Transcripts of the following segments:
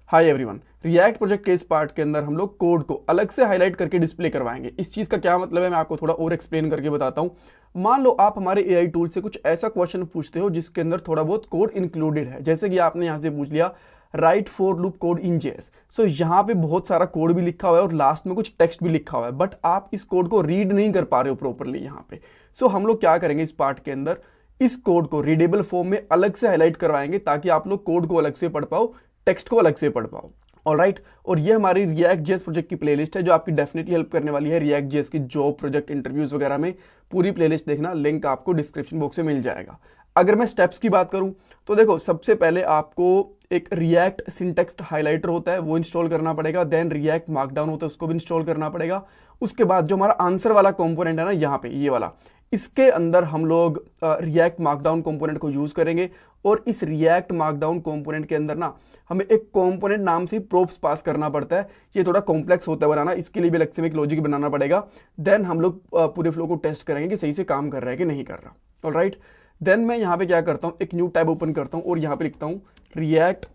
Hi everyone, react project के इस part के अंदर हम लोग कोड को अलग से हाईलाइट करके डिस्प्ले करवाएंगे। इस चीज़ का क्या मतलब है मैं आपको थोड़ा और एक्सप्लेन करके बताता हूँ। मान लो आप हमारे एआई टूल से कुछ ऐसा क्वेश्चन पूछते हो जिसके अंदर थोड़ा बहुत कोड इंक्लूडेड है, जैसे कि आपने यहाँ से पूछ लिया write for loop code in JS. So यहाँ पे बहुत सारा कोड भी लिखा हुआ है और लास्ट में कुछ टेक्स्ट भी लिखा हुआ है, बट आप इस कोड को रीड नहीं कर पा रहे हो प्रॉपरली यहाँ पे। सो हम लोग क्या करेंगे इस पार्ट के अंदर, इस कोड को रीडेबल फॉर्म में अलग से हाईलाइट करवाएंगे ताकि आप लोग कोड को अलग से पढ़ पाओ, टेक्स्ट को अलग से पढ़ पाओ। ऑलराइट, और ये हमारी रिएक्ट जेएस प्रोजेक्ट की प्लेलिस्ट है जो आपकी डेफिनेटली हेल्प करने वाली है रिएक्ट जेएस की जॉब प्रोजेक्ट इंटरव्यूज वगैरह में। पूरी प्लेलिस्ट देखना, लिंक आपको डिस्क्रिप्शन बॉक्स में मिल जाएगा। अगर मैं स्टेप्स की बात करूं तो देखो, सबसे पहले आपको एक रिएक्ट सिंटेक्स हाइलाइटर होता है वो इंस्टॉल करना पड़ेगा, देन रिएक्ट मार्कडाउन होता है उसको भी इंस्टॉल करना पड़ेगा। उसके बाद जो हमारा आंसर वाला कंपोनेंट है ना, यहाँ पे ये वाला, इसके अंदर हम लोग रिएक्ट मार्कडाउन कंपोनेंट को यूज करेंगे। और इस रिएक्ट मार्कडाउन कंपोनेंट के अंदर ना हमें एक कंपोनेंट नाम से प्रोप्स पास करना पड़ता है। ये थोड़ा कॉम्प्लेक्स होता है बनाना, इसके लिए भी अलग से एक लॉजिक बनाना पड़ेगा। देन हम लोग पूरे फ्लो को टेस्ट करेंगे कि सही से काम कर रहा है कि नहीं कर रहा। ऑलराइट, देन मैं यहाँ पे क्या करता हूँ, एक न्यू टैब ओपन करता हूँ और यहाँ पे लिखता हूँ रिएक्ट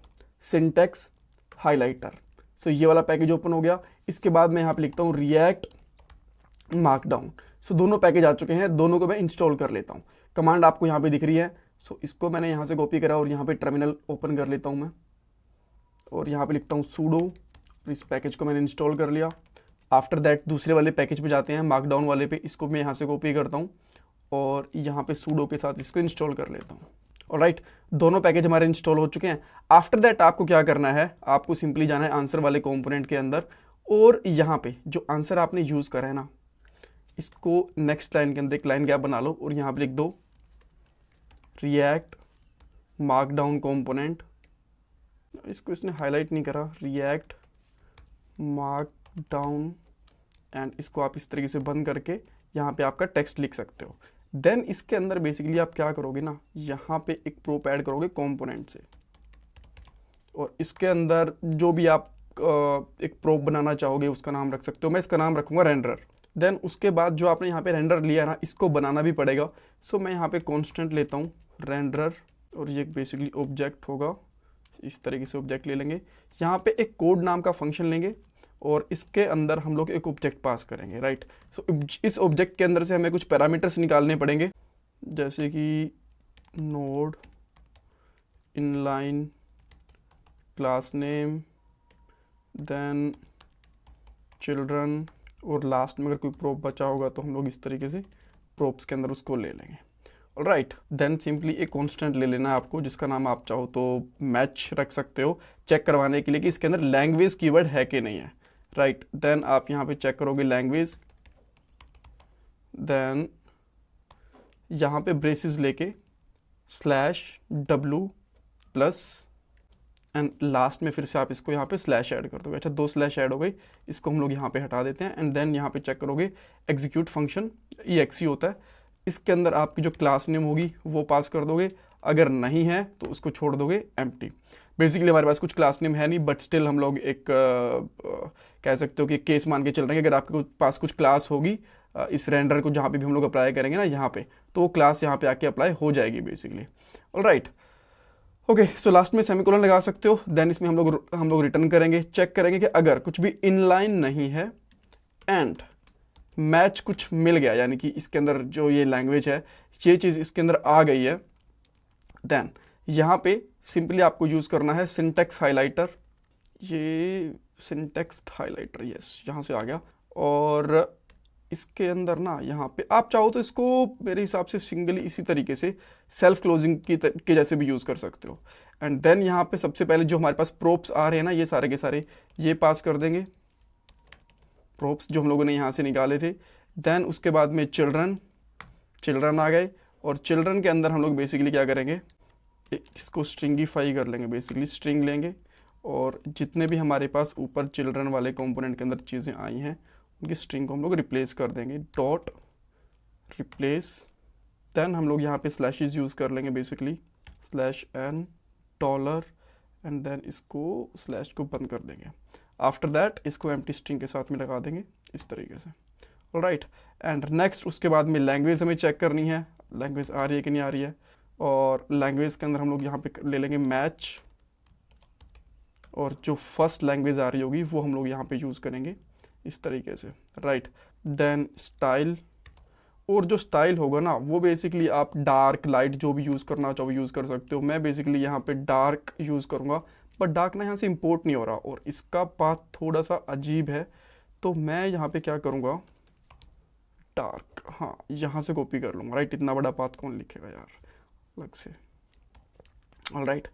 सिंटेक्स हाइलाइटर। सो ये वाला पैकेज ओपन हो गया। इसके बाद मैं यहाँ पे लिखता हूँ रिएक्ट मार्कडाउन। सो दोनों पैकेज आ चुके हैं, दोनों को मैं इंस्टॉल कर लेता हूँ। कमांड आपको यहाँ पे दिख रही है। सो इसको मैंने यहाँ से कॉपी करा और यहाँ पे टर्मिनल ओपन कर लेता हूँ मैं, और यहाँ पे लिखता हूँ sudo। इस पैकेज को मैंने इंस्टॉल कर लिया। आफ्टर दैट दूसरे वाले पैकेज पे जाते हैं, मार्कडाउन वाले पे। इसको मैं यहाँ से कॉपी करता हूँ और यहाँ पे sudo के साथ इसको इंस्टॉल कर लेता हूँ। ऑलराइट, दोनों पैकेज हमारे इंस्टॉल हो चुके हैं। आफ्टर दैट आपको क्या करना है, आपको सिंपली जाना है आंसर वाले कंपोनेंट के अंदर, और यहाँ पे जो आंसर आपने यूज़ करा है ना, इसको नेक्स्ट लाइन के अंदर एक लाइन गैप बना लो और यहाँ पे लिख दो रिएक्ट मार्कडाउन कंपोनेंट। इसको इसने हाईलाइट नहीं करा, रिएक्ट मार्कडाउन, एंड इसको आप इस तरीके से बंद करके यहाँ पे आपका टेक्स्ट लिख सकते हो। देन इसके अंदर बेसिकली आप क्या करोगे ना, यहाँ पे एक प्रोप ऐड करोगे कंपोनेंट से, और इसके अंदर जो भी आप एक प्रोप बनाना चाहोगे उसका नाम रख सकते हो। मैं इसका नाम रखूँगा रेंडर। देन उसके बाद जो आपने यहाँ पे रेंडर लिया ना, इसको बनाना भी पड़ेगा। सो मैं यहाँ पे कांस्टेंट लेता हूँ रेंडर, और ये बेसिकली ऑब्जेक्ट होगा। इस तरीके से ऑब्जेक्ट ले लेंगे, यहाँ पे एक कोड नाम का फंक्शन लेंगे और इसके अंदर हम लोग एक ऑब्जेक्ट पास करेंगे। राइट, सो इस ऑब्जेक्ट के अंदर से हमें कुछ पैरामीटर्स निकालने पड़ेंगे, जैसे कि node, inline, class name, then children, और लास्ट में अगर कोई प्रोप बचा होगा तो हम लोग इस तरीके से प्रोप्स के अंदर उसको ले लेंगे। ऑलराइट, देन सिंपली एक कांस्टेंट ले लेना है आपको, जिसका नाम आप चाहो तो मैच रख सकते हो, चेक करवाने के लिए कि इसके अंदर लैंग्वेज कीवर्ड है कि नहीं है। राइट, देन आप यहाँ पे चेक करोगे लैंग्वेज, देन यहाँ पे ब्रेसेस लेके /w प्लस, एंड लास्ट में फिर से आप इसको यहाँ पे स्लैश ऐड कर दोगे। अच्छा, 2 स्लैश ऐड हो गई, इसको हम लोग यहाँ पे हटा देते हैं। एंड देन यहाँ पे चेक करोगे एग्जीक्यूट फंक्शन, exe होता है, इसके अंदर आपकी जो क्लास नेम होगी वो पास कर दोगे। अगर नहीं है तो उसको छोड़ दोगे एम्प्टी। बेसिकली हमारे पास कुछ क्लास नेम है नहीं, बट स्टिल हम लोग एक कह सकते हो कि केस मान के चल रहे हैं कि अगर आपके पास कुछ क्लास होगी इस रेंडर को जहाँ पे भी हम लोग अप्लाई करेंगे ना यहाँ पे, तो वो क्लास यहाँ पे आके अप्लाई हो जाएगी basically. Alright, okay, so last में सेमीकोलन लगा सकते हो। देन इसमें हम लोग रिटर्न करेंगे, चेक करेंगे कि अगर कुछ भी इनलाइन नहीं है एंड मैच कुछ मिल गया, यानी कि इसके अंदर जो ये लैंग्वेज है ये चीज़ इसके अंदर आ गई है, देन यहाँ पे सिंपली आपको यूज़ करना है सिंटेक्स हाइलाइटर। ये सिंटेक्स हाइलाइटर, यस, यहाँ से आ गया। और इसके अंदर ना यहाँ पे आप चाहो तो इसको मेरे हिसाब से सिंगली इसी तरीके से सेल्फ क्लोजिंग के जैसे भी यूज़ कर सकते हो। एंड देन यहाँ पे सबसे पहले जो हमारे पास प्रोप्स आ रहे हैं ना, ये सारे के सारे ये पास कर देंगे, प्रोप्स जो हम लोगों ने यहाँ से निकाले थे। देन उसके बाद में चिल्ड्रन आ गए, और चिल्ड्रन के अंदर हम लोग बेसिकली क्या करेंगे, इसको स्ट्रिंगिफाई कर लेंगे। बेसिकली स्ट्रिंग लेंगे और जितने भी हमारे पास ऊपर चिल्ड्रन वाले कंपोनेंट के अंदर चीज़ें आई हैं उनकी स्ट्रिंग को हम लोग रिप्लेस कर देंगे, डॉट रिप्लेस। देन हम लोग यहाँ पे स्लैशेस यूज़ कर लेंगे, बेसिकली /n $, एंड देन इसको स्लैश को बंद कर देंगे। आफ्टर दैट इसको एम्प्टी स्ट्रिंग के साथ में लगा देंगे इस तरीके से। ऑलराइट, एंड नेक्स्ट उसके बाद में लैंग्वेज हमें चेक करनी है, लैंग्वेज आ रही है कि नहीं आ रही है। और लैंग्वेज के अंदर हम लोग यहाँ पे ले लेंगे मैच और जो फर्स्ट लैंग्वेज आ रही होगी वो हम लोग यहाँ पे यूज़ करेंगे इस तरीके से, राइट। देन स्टाइल, और जो स्टाइल होगा ना वो बेसिकली आप डार्क लाइट जो भी यूज़ करना चाहो यूज़ कर सकते हो। मैं बेसिकली यहाँ पे डार्क यूज़ करूँगा, बट डार्क ना यहाँ से इंपोर्ट नहीं हो रहा और इसका पाथ थोड़ा सा अजीब है, तो मैं यहाँ पे क्या करूँगा, डार्क, हाँ यहाँ से कॉपी कर लूँगा, राइट। इतना बड़ा पाथ कौन लिखेगा यार अलग से, ऑलराइट।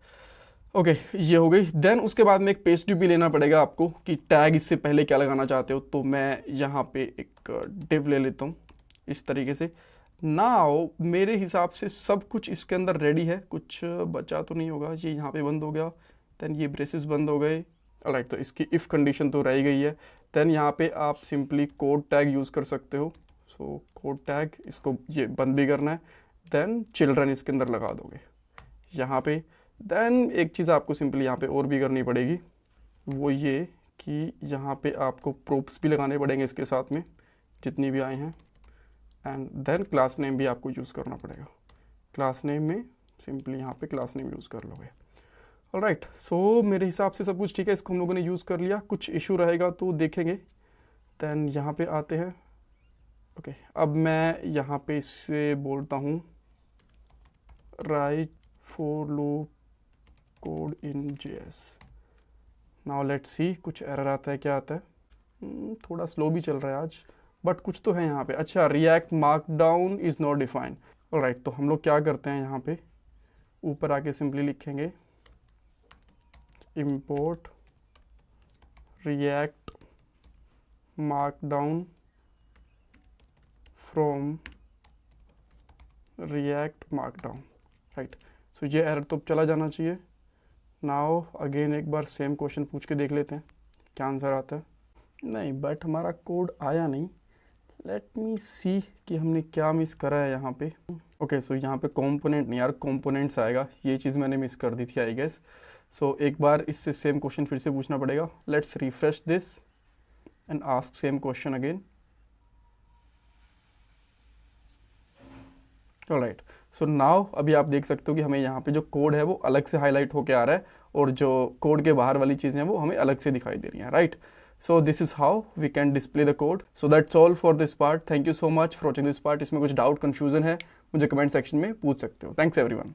ओके, ये हो गई। देन उसके बाद में एक पेज भी लेना पड़ेगा आपको कि टैग इससे पहले क्या लगाना चाहते हो, तो मैं यहाँ पे एक डिव ले लेता हूँ इस तरीके से। नाउ मेरे हिसाब से सब कुछ इसके अंदर रेडी है, कुछ बचा तो नहीं होगा। ये यहाँ पे बंद हो गया, देन ये ब्रेसेस बंद हो गए, राइट। तो इसकी इफ़ कंडीशन तो रह गई है। देन यहाँ पे आप सिंपली कोड टैग यूज़ कर सकते हो। सो कोड टैग, इसको ये बंद भी करना है। देन चिल्ड्रन इसके अंदर लगा दोगे यहाँ पे। देन एक चीज़ आपको सिंपली यहाँ पे और भी करनी पड़ेगी, वो ये कि यहाँ पे आपको प्रोप्स भी लगाने पड़ेंगे इसके साथ में जितनी भी आए हैं। एंड देन क्लास नेम भी आपको यूज़ करना पड़ेगा। क्लास नेम में सिंपली यहाँ पे क्लास नेम यूज़ कर लोगे, ऑलराइट। सो मेरे हिसाब से सब कुछ ठीक है, इसको हम लोगों ने यूज़ कर लिया। कुछ इशू रहेगा तो देखेंगे। देन यहाँ पे आते हैं। ओके, अब मैं यहाँ पे इससे बोलता हूँ right for loop code in JS। Now let's see कुछ एरर आता है, क्या आता है। थोड़ा स्लो भी चल रहा है आज, बट कुछ तो है यहाँ पे। अच्छा, react markdown is not defined, alright. तो हम लोग क्या करते हैं, यहाँ पे ऊपर आके सिंपली लिखेंगे import react markdown from react markdown, right. So ये एरर तो चला जाना चाहिए। नाउ अगेन एक बार सेम क्वेश्चन पूछ के देख लेते हैं क्या आंसर आता है। नहीं, बट हमारा कोड आया नहीं। लेट मी सी कि हमने क्या मिस करा है यहाँ पे। ओके, सो यहाँ पे कंपोनेंट नहीं यार, कंपोनेंट्स आएगा, ये चीज़ मैंने मिस कर दी थी आई गेस। सो एक बार इससे सेम क्वेश्चन फिर से पूछना पड़ेगा। Let's refresh this and ask same question again, alright. So now अभी आप देख सकते हो कि हमें यहाँ पे जो कोड है वो अलग से हाईलाइट होके आ रहा है और जो कोड के बाहर वाली चीज़ें हैं वो हमें अलग से दिखाई दे रही हैं, right. So this is how we can display the code. So that's all for this part. Thank you so much for watching this part. इसमें कुछ डाउट, कंफ्यूजन है, मुझे कमेंट सेक्शन में पूछ सकते हो। Thanks everyone.